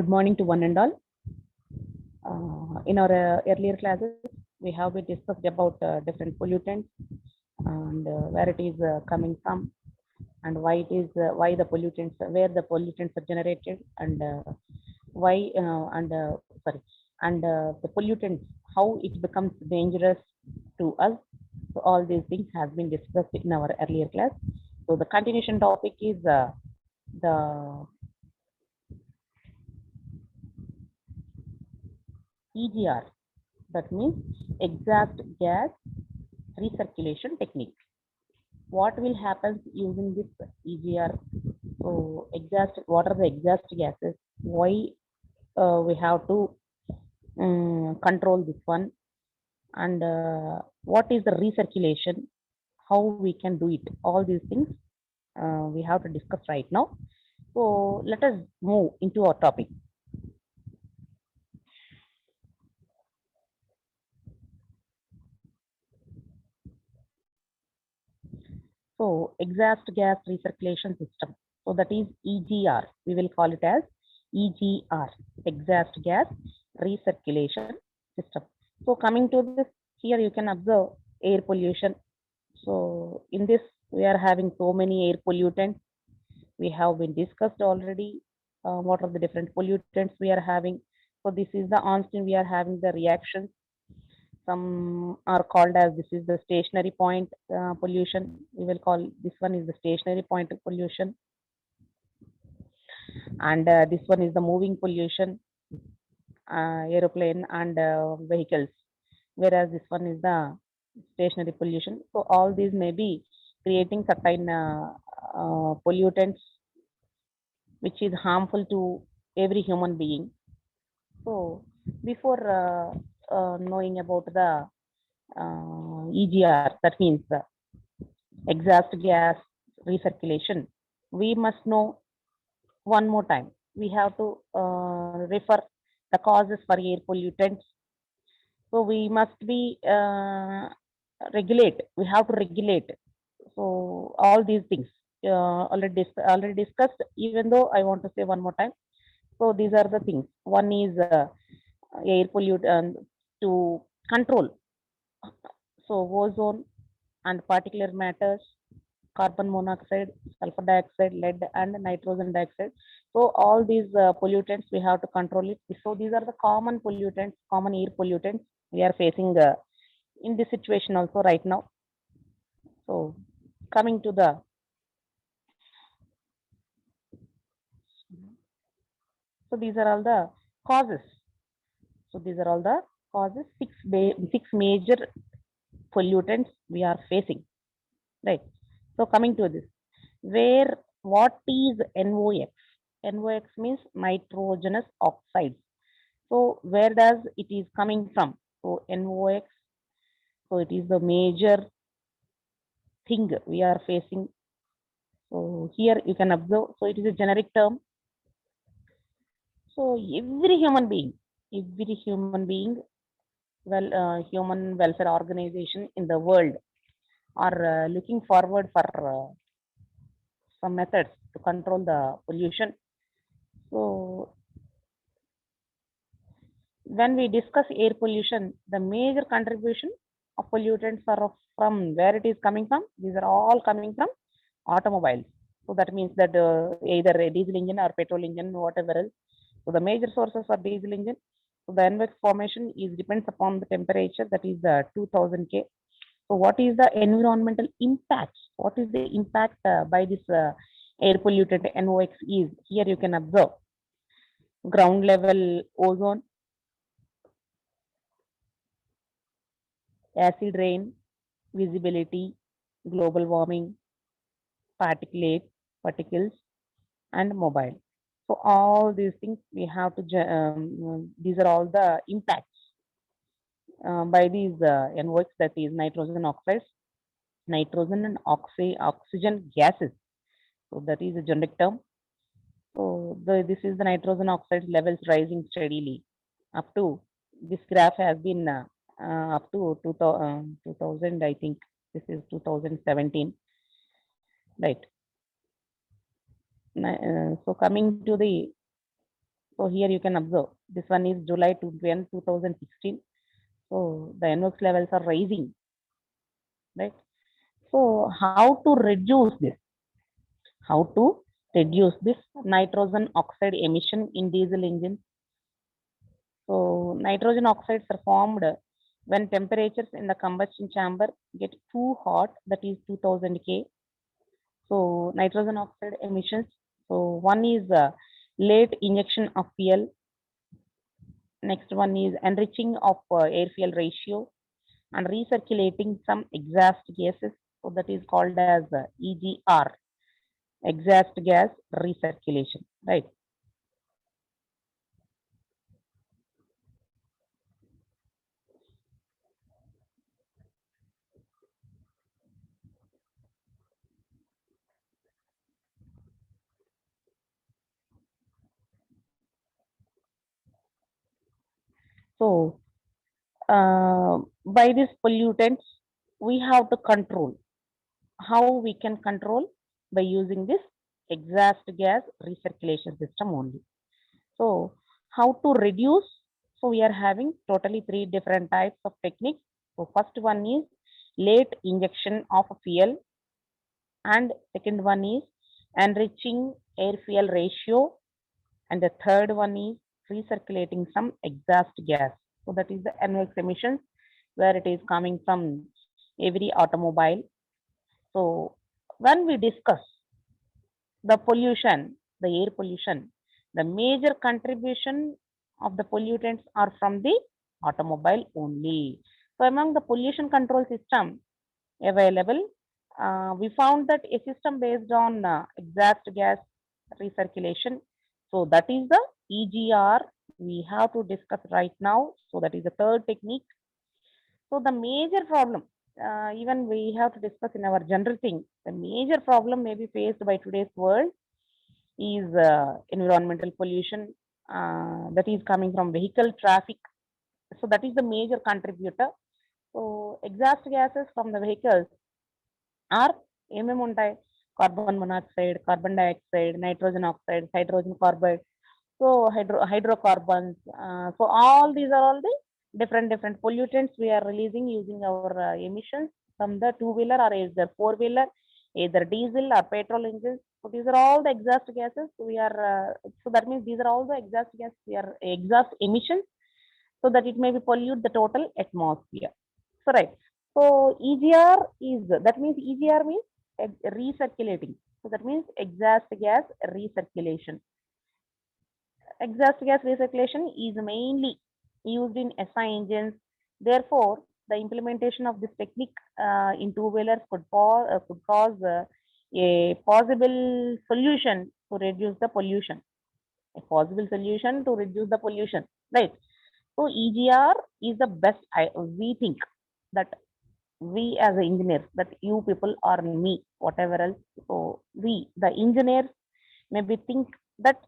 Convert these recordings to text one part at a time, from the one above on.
Good morning to one and all. In our earlier classes, we have been discussed about different pollutants and where it is coming from, and why it is why the pollutants, where the pollutants are generated, and why and sorry, and the pollutants, how it becomes dangerous to us. So all these things have been discussed in our earlier class. So the continuation topic is the EGR, that means exhaust gas recirculation technique. What will happen using this EGR? So what are the exhaust gases? Why we have to control this one? And what is the recirculation? How we can do it? All these things we have to discuss right now. So let us move into our topic. So exhaust gas recirculation system. So that is EGR. We will call it as EGR, exhaust gas recirculation system. So coming to this, here you can observe air pollution. So in this, we are having so many air pollutants. We have been discussed already what are the different pollutants we are having. So this is the on-stream, we are having the reactions. Some are called as, this is the stationary point pollution. We will call this one is the stationary point pollution. And this one is the moving pollution, aeroplane and vehicles. Whereas this one is the stationary pollution. So all these may be creating certain pollutants which is harmful to every human being. So before knowing about the EGR, that means the exhaust gas recirculation, we must know one more time. We have to refer the causes for air pollutants. So we must be regulate. We have to regulate. So all these things already discussed. Even though I want to say one more time. So these are the things. One is air pollutant to control. So ozone and particulate matters, carbon monoxide, sulfur dioxide, lead, and nitrogen dioxide. So all these pollutants we have to control it. So these are the common pollutants, common air pollutants we are facing in this situation also right now. So coming to the these are all the causes. So these are all the causes. Six major pollutants we are facing, right? So coming to this, what is NOx? NOx means nitrogenous oxides. So where does it is coming from? So NOx, so it is the major thing we are facing. So here you can observe, so it is a generic term. So every human being, human welfare organization in the world are looking forward for some methods to control the pollution. So when we discuss air pollution, the major contribution of pollutants are from where it is coming from. These are all coming from automobiles. So that means that either a diesel engine or petrol engine, whatever else. So the major sources are diesel engine. So the NOx formation is depends upon the temperature, that is 2000 K. So what is the environmental impact? What is the impact by this air pollutant NOx is? Here you can observe ground level ozone, acid rain, visibility, global warming, particles, and mobile. So all these things we have to, these are all the impacts by these NOx, that is nitrogen oxides, nitrogen and oxygen gases. So that is a generic term. So this is the nitrogen oxide levels rising steadily up to, this graph has been up to 2000, I think this is 2017, right? So coming to the, So here you can observe this one is July 2016. So the NOx levels are rising, right? So how to reduce this? How to reduce this nitrogen oxide emission in diesel engines? So nitrogen oxides are formed when temperatures in the combustion chamber get too hot, that is 2000 K. So nitrogen oxide emissions. So one is late injection of fuel. Next one is enriching of air fuel ratio and recirculating some exhaust gases. So that is called as EGR, exhaust gas recirculation, right? So by these pollutants, we have to control. How we can control? By using this exhaust gas recirculation system only. So how to reduce? So we are having totally three different types of techniques. So first one is late injection of fuel, and second one is enriching air fuel ratio, and the third one is recirculating some exhaust gas. So that is the NOx emissions, where it is coming from every automobile. So when we discuss the pollution, the air pollution, the major contribution of the pollutants are from the automobile only. So among the pollution control system available, we found that a system based on exhaust gas recirculation. So that is the EGR we have to discuss right now. So that is the third technique. So the major problem, even we have to discuss in our general thing, the major problem may be faced by today's world is environmental pollution, that is coming from vehicle traffic. So that is the major contributor. So exhaust gases from the vehicles are ఏమేమి ఉంటాయి? Carbon monoxide, carbon dioxide, nitrogen oxide, hydrogen carbide, so hydrocarbons. So all these are all the different pollutants we are releasing using our emissions from the two-wheeler or either four-wheeler, either diesel or petrol engines. So these are all the exhaust gases we are. So that means these are all the exhaust gas we are exhaust emissions, so that it may be pollute the total atmosphere. So right. So EGR is, that means EGR means recirculating. So that means exhaust gas recirculation. Exhaust gas recirculation is mainly used in SI engines. Therefore, the implementation of this technique in two-wheelers could cause a possible solution to reduce the pollution. A possible solution to reduce the pollution, right? So EGR is the best. We think that we as engineers, that you people or me, whatever else. So we, the engineers, maybe think that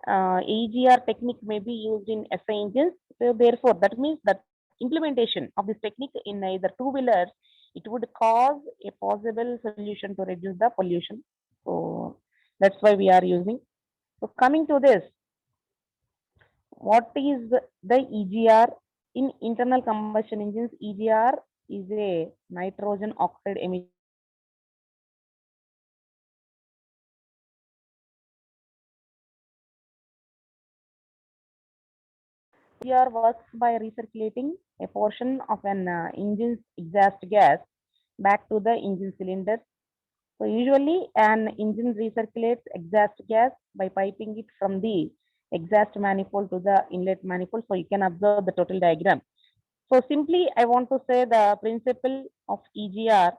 EGR technique may be used in SI engines. So therefore, that means that implementation of this technique in either two-wheelers, it would cause a possible solution to reduce the pollution. So that's why we are using. So coming to this, what is the EGR? In internal combustion engines, EGR is a nitrogen oxide emission. EGR works by recirculating a portion of an engine's exhaust gas back to the engine cylinder. So usually an engine recirculates exhaust gas by piping it from the exhaust manifold to the inlet manifold. So you can observe the total diagram. So simply I want to say the principle of EGR.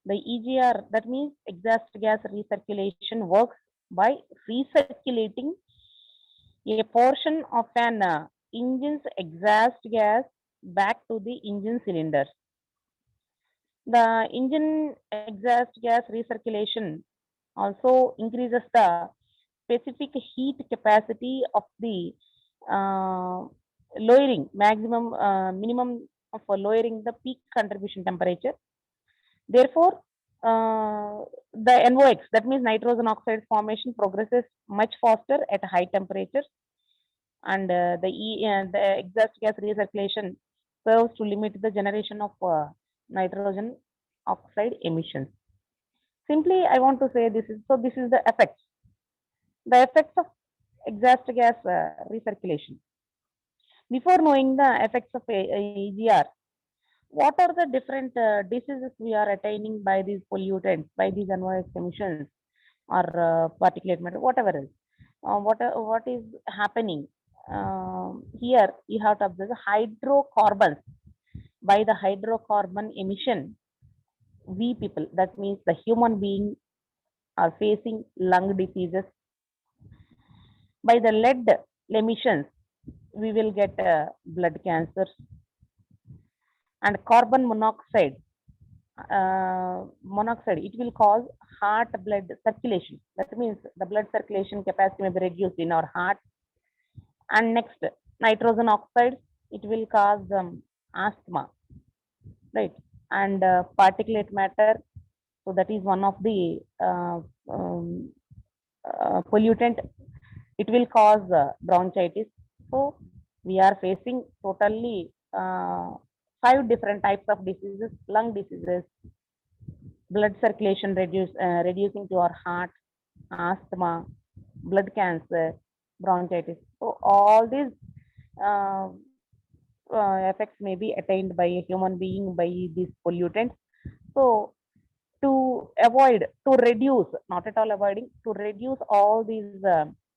The EGR, that means exhaust gas recirculation, works by recirculating a portion of an engine's exhaust gas back to the engine cylinder. The engine exhaust gas recirculation also increases the specific heat capacity of the lowering minimum of lowering the peak contribution temperature. Therefore, the NOx, that means nitrogen oxide formation, progresses much faster at high temperatures. and the exhaust gas recirculation serves to limit the generation of nitrogen oxide emissions. Simply, I want to say this is the effects of exhaust gas recirculation. Before knowing the effects of EGR, what are the different diseases we are attaining by these pollutants, by these NOx emissions or particulate matter, whatever is. What is happening? Here you have to observe the hydrocarbons. By the hydrocarbon emission, we people, that means the human being, are facing lung diseases. By the lead emissions, we will get blood cancers. And carbon monoxide, it will cause heart blood circulation. That means the blood circulation capacity may be reduced in our heart. And next, nitrogen oxide, it will cause asthma, right? And particulate matter, so that is one of the pollutant. It will cause bronchitis. So we are facing totally 5 different types of diseases: lung diseases, blood circulation reducing to our heart, asthma, blood cancer, bronchitis. So all these uh, effects may be attained by a human being by these pollutants. So to avoid, to reduce, not at all avoiding, to reduce all these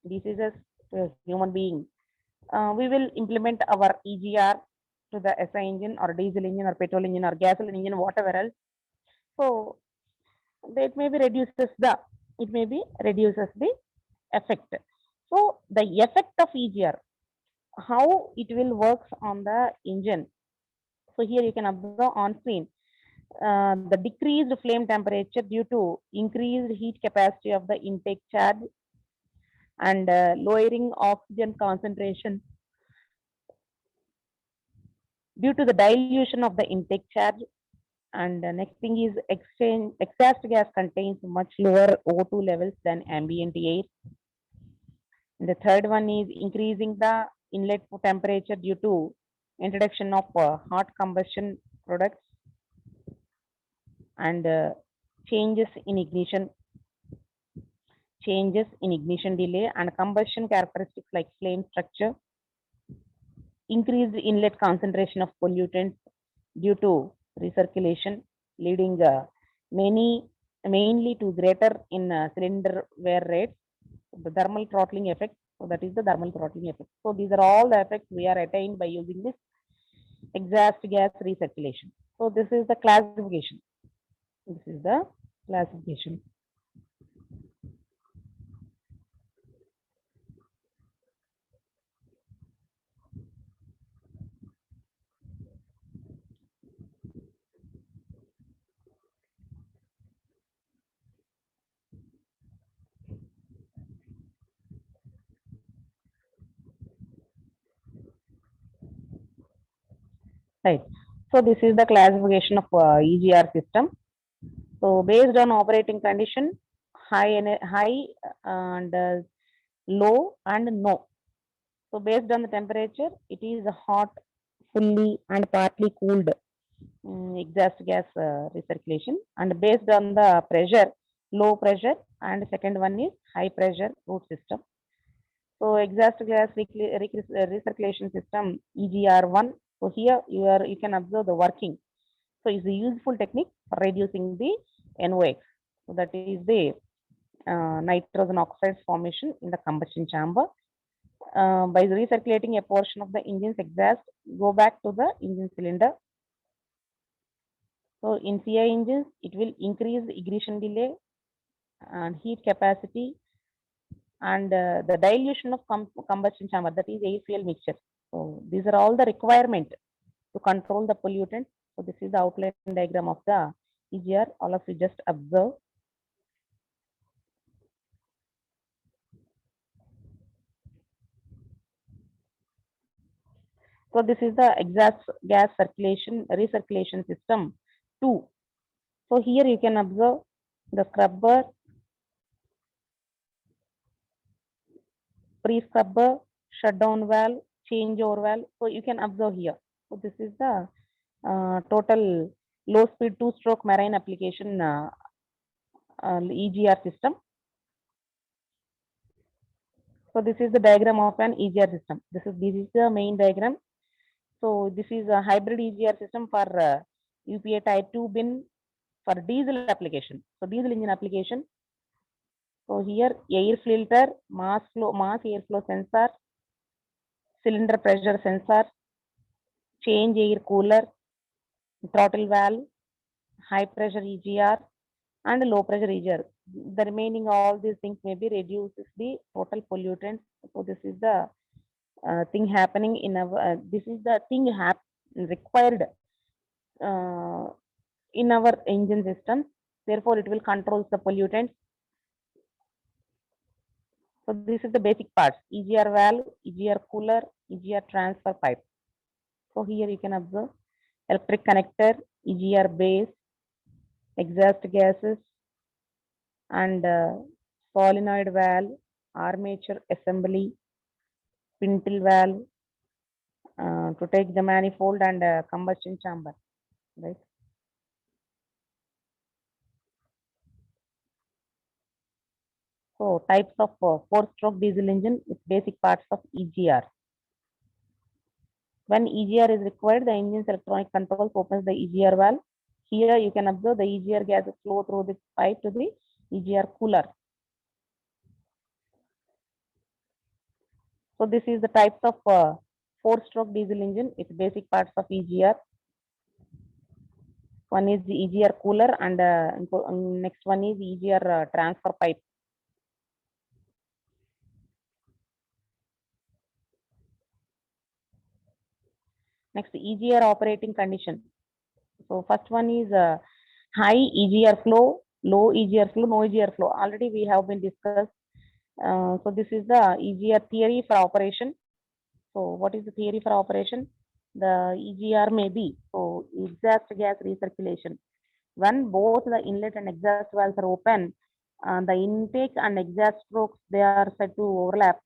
diseases to a human being, we will implement our EGR to the SI engine or diesel engine or petrol engine or gasoline engine, whatever else. So it may be reduces the effect. So the effect of EGR, how it will works on the engine. So here you can observe on screen the decreased flame temperature due to increased heat capacity of the intake charge and lowering oxygen concentration due to the dilution of the intake charge. And the next thing is exhaust gas contains much lower O2 levels than ambient air. And the third one is increasing the inlet temperature due to introduction of hot combustion products and changes in ignition delay and combustion characteristics like flame structure, increased inlet concentration of pollutants due to recirculation, leading mainly to greater in cylinder wear rates, the thermal throttling effect. So that is the thermal throttling effect. So these are all the effects we are attained by using this exhaust gas recirculation. So this is the classification. This is the classification. Right. So this is the classification of EGR system. So based on operating condition, high and low and no. So based on the temperature, it is hot, fully and partly cooled exhaust gas recirculation. And based on the pressure, low pressure, and second one is high pressure root system. So exhaust gas recirculation system EGR1. So here you can observe the working. So it's a useful technique for reducing the NOx. So that is the nitrogen oxides formation in the combustion chamber. By recirculating a portion of the engine's exhaust, go back to the engine cylinder. So in CI engines, it will increase ignition delay and heat capacity and the dilution of combustion chamber, that is air fuel mixture. So these are all the requirement to control the pollutant. So this is the outline diagram of the EGR. All of you just observe. So this is the exhaust gas recirculation system 2. So here you can observe the scrubber, pre-scrubber, shutdown valve, changeover valve. So you can observe here. So this is the total low speed two-stroke marine application EGR system. So this is the diagram of an EGR system. This is the main diagram. So this is a hybrid EGR system for UPA type 2 bin for diesel application. So diesel engine application. So here air filter, mass airflow sensor, cylinder pressure sensor, change air cooler, throttle valve, high pressure EGR, and low pressure EGR. The remaining all these things maybe reduces the total pollutants. So this is the thing happening in our. This is the thing required uh, in our engine system. Therefore, it will control the pollutants. So this is the basic parts: EGR valve, EGR cooler, EGR transfer pipe. So here you can observe electric connector, EGR base, exhaust gases, and solenoid valve, armature assembly, pintle valve to take the manifold and combustion chamber, right? So types of four-stroke diesel engine with basic parts of EGR. When EGR is required, the engine's electronic controls opens the EGR valve. Here you can observe the EGR gases flow through the pipe to the EGR cooler. So this is the types of four-stroke diesel engine with basic parts of EGR. One is the EGR cooler and next one is EGR transfer pipe. Next, EGR operating condition. So first one is high EGR flow, low EGR flow, no EGR flow. Already we have been discussed. So this is the EGR theory for operation. So what is the theory for operation? The EGR may be so exhaust gas recirculation. When both the inlet and exhaust valves are open, the intake and exhaust strokes they are said to overlap.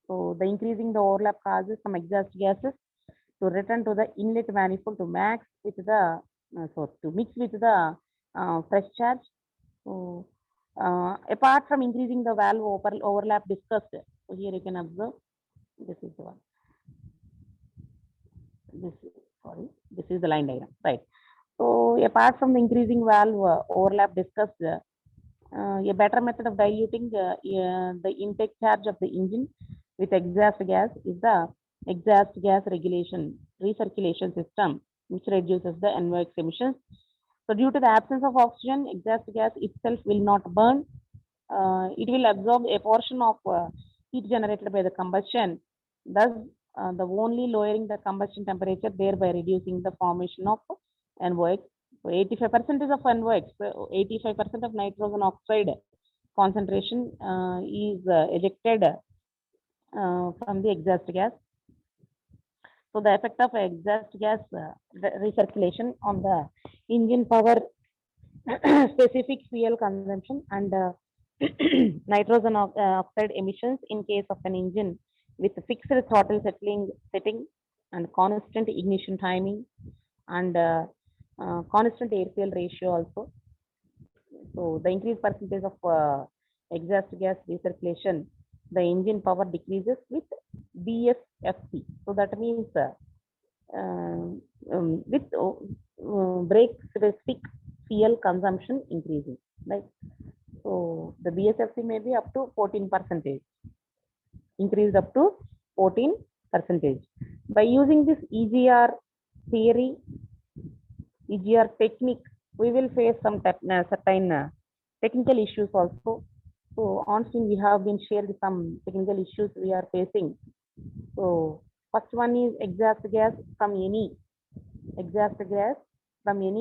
So the increasing the overlap causes some exhaust gases to return to the inlet manifold to max with the to mix with the fresh charge. So apart from increasing the valve overlap discussed, so here you can observe this is the one. This is the line diagram, right? So apart from the increasing valve overlap discussed, a better method of diluting the intake charge of the engine with exhaust gas is the exhaust gas recirculation system, which reduces the NOx emissions. So due to the absence of oxygen, exhaust gas itself will not burn. It will absorb a portion of heat generated by the combustion, thus the only lowering the combustion temperature, thereby reducing the formation of NOx. So 85% of NOx, 85% of nitrogen oxide concentration is ejected from the exhaust gas. So the effect of exhaust gas recirculation on the engine power, specific fuel consumption, and nitrogen oxide emissions in case of an engine with fixed throttle setting and constant ignition timing and constant air fuel ratio also. So the increased percentage of exhaust gas recirculation, the engine power decreases with BSFC. So that means with brake specific fuel consumption increasing, right? So the BSFC may be up to 14%, increased up to 14%. By using this EGR theory, EGR technique, we will face some certain technical issues also. So on screen we have been shared some technical issues we are facing. So first one is exhaust gas from any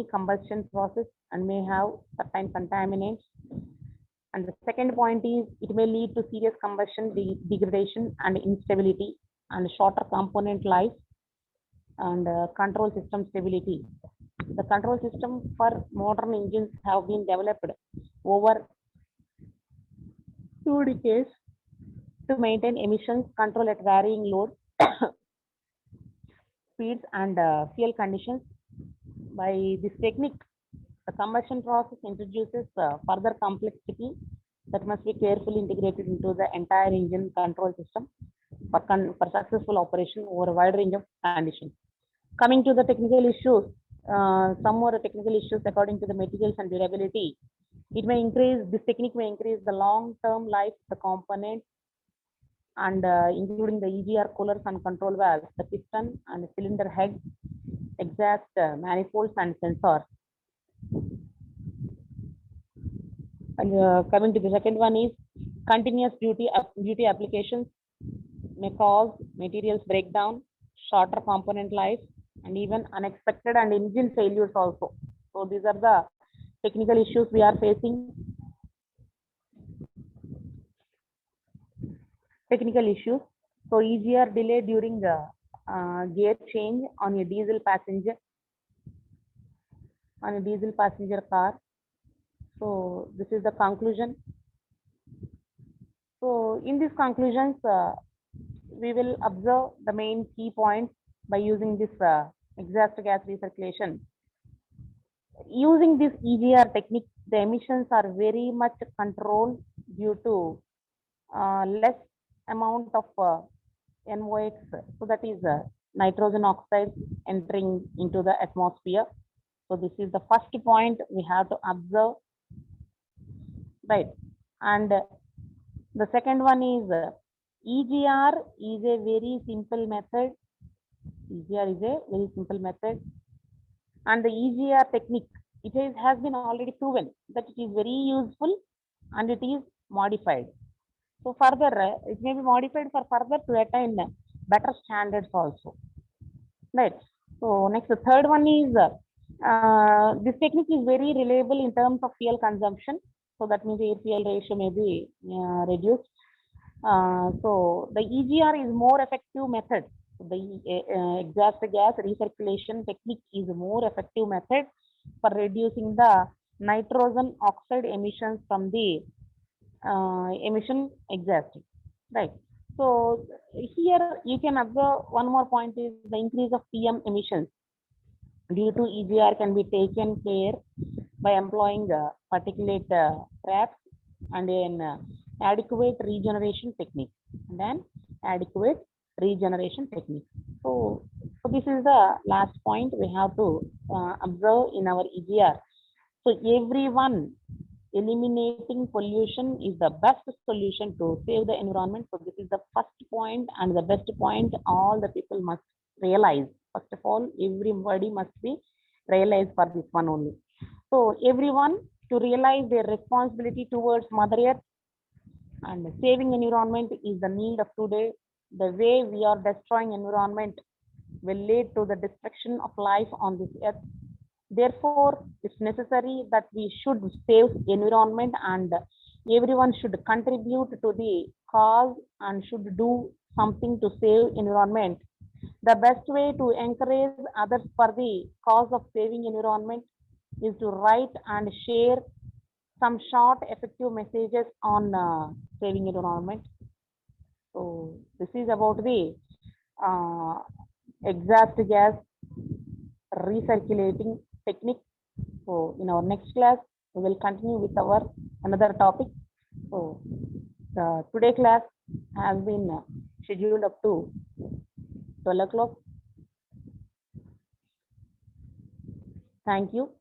combustion process and may have certain contaminants. And the second point is it may lead to serious combustion degradation and instability and shorter component life and control system stability. The control system for modern engines have been developed over 2 decades to maintain emissions control at varying loads, speeds, and fuel conditions. By this technique, the combustion process introduces further complexity that must be carefully integrated into the entire engine control system for successful operation over a wide range of conditions. Coming to the technical issues, some more technical issues according to the materials and durability. This technique may increase the long-term life of the component and including the EGR coolers and control valves, the piston and cylinder head, exhaust manifolds and sensors. And coming to the second one is continuous duty applications may cause materials breakdown, shorter component life, and even unexpected and engine failures also. So these are the technical issues we are facing. Technical issues. So EGR delay during the gear change on a diesel passenger car. So this is the conclusion. So in these conclusions, we will observe the main key points by using this exhaust gas recirculation. Using this EGR technique, the emissions are very much controlled due to less amount of NOx, so that is nitrogen oxide entering into the atmosphere. So this is the first point we have to observe, right? And the second one is EGR is a very simple method. EGR is a very simple method, and the EGR technique, has been already proven that it is very useful and it is modified. So further, it may be modified for further to attain better standards also, right? So next, the third one is this technique is very reliable in terms of fuel consumption. So that means air fuel ratio may be reduced. So the EGR is more effective method. The exhaust gas recirculation technique is a more effective method for reducing the nitrogen oxide emissions from the emission exhaust, right? So here you can observe one more point is the increase of PM emissions due to EGR can be taken care by employing particulate traps and an adequate regeneration technique. So this is the last point we have to observe in our EGR. So everyone, eliminating pollution is the best solution to save the environment. So this is the first point and the best point all the people must realize. First of all, everybody must be realized for this one only. So everyone to realize their responsibility towards Mother Earth, and saving environment is the need of today. The way we are destroying environment will lead to the destruction of life on this earth. Therefore, it's necessary that we should save environment and everyone should contribute to the cause and should do something to save environment. The best way to encourage others for the cause of saving environment is to write and share some short effective messages on saving environment. So this is about the exhaust gas recirculating technique. So in our next class, we will continue with our another topic. So today class has been scheduled up to 12 o'clock. Thank you.